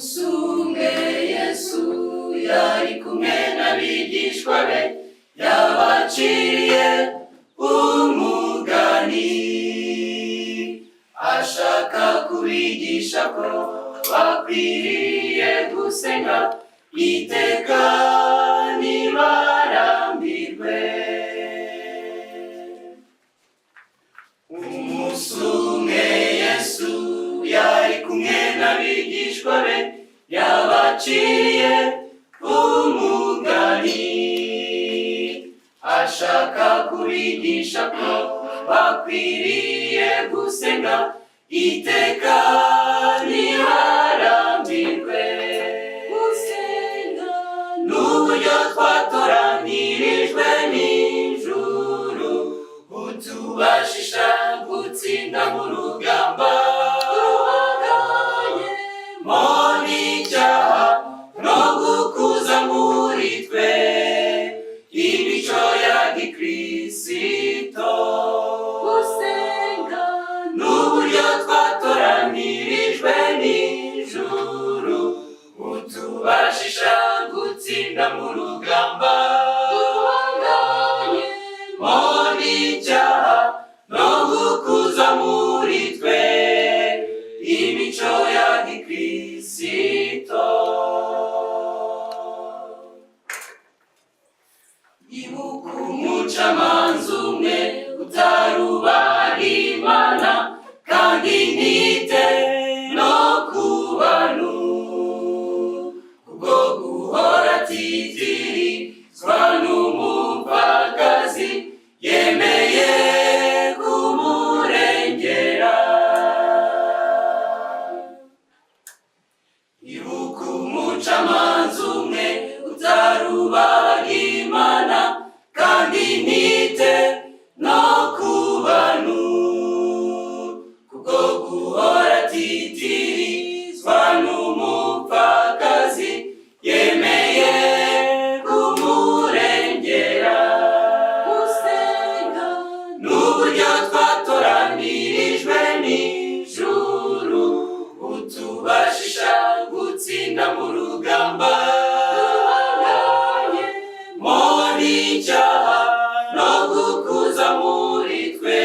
Usunge Yesu yari kumwe n'abigishwa be, yabaciriye umugani ashaka kubigisha ko bakwiriye gusenga iteka ntibarambirwe. Umunsi umwe Yesu yari kumwe n'abigishwa be, yabaciriye umugani ashaka kubigisha ko bakwiriye gusenga iteka ntibarambirwe. Gusenga n'uburyo twatoranirijwe n'ijuru butubashisha gutsinda mu rugamba ruhanganyemo n'icyaha no gukuza muri twe imico ya gikristo. Gusenga n'uburyo twatoranirijwe n'ijuru butubashisha gutsinda mu rugamba ruhanganyemo n'icyaha no gukuza muri twe imico ya gikristo. Ibuka umucamanza umwe utarubaha Imana kandi ntite no ku bantu, kubwo guhora atitirizwa n'umupfakazi yemeye kumurengera. Ibuka umucamanza umwe utarubaha Imana kandi ntite no ku bantu, kubwo guhora atitirizwa n'umupfakazi yemeye kumurengera. Gusenga n'uburyo twatoranirijwe n'ijuru butubashisha gutsinda mu rugamba ruhanganyemo n'icyaha no gukuza muri twe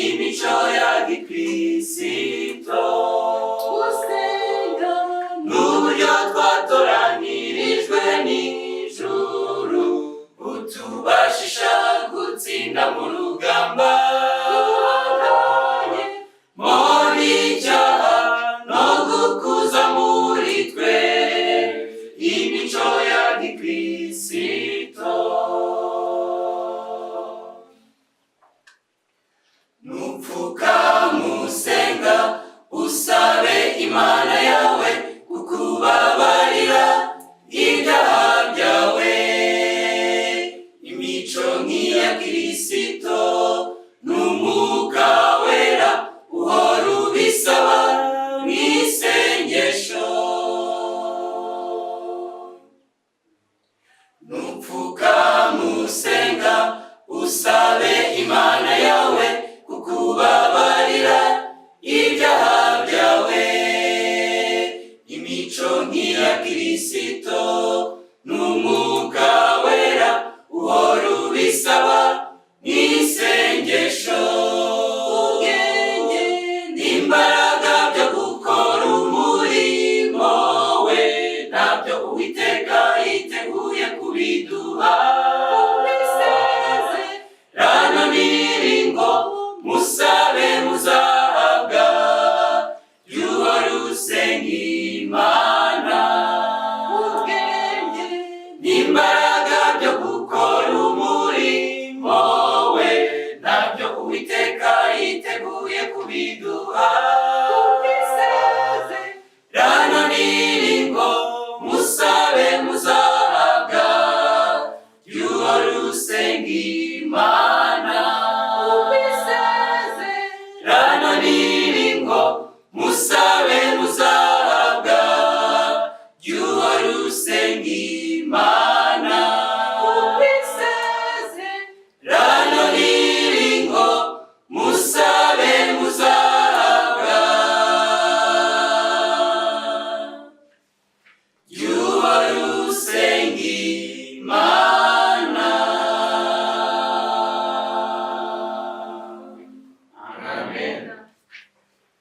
imico ya gikristo. Gusenga n'uburyo twatoranirijwe n'ijuru butubashisha gutsinda mu rugamba ruhanganyemo n'icyaha no gukuza muri twe imico ya gikristo. Nupfukama usenga usabe Imana yawe kukubabarira ibyaha byawe. Imico nk'iya Kristo n'Umwuka Wera uhora ubisaba mw'isengesho. Nupfukama usenga usabe Imana yawe kukubabarira ibyaha byawe. Imico nk'iya Kristo n'Umwuka Wera uhora ubisaba mw'isengesho. Ubwenge n'imbaraga byo gukora umurimo we ntabyo Uwiteka yiteguye kubiduha. Rana miringo musabe muzahabwa, jya uhora usenga Imana. nk'Imana. Amen.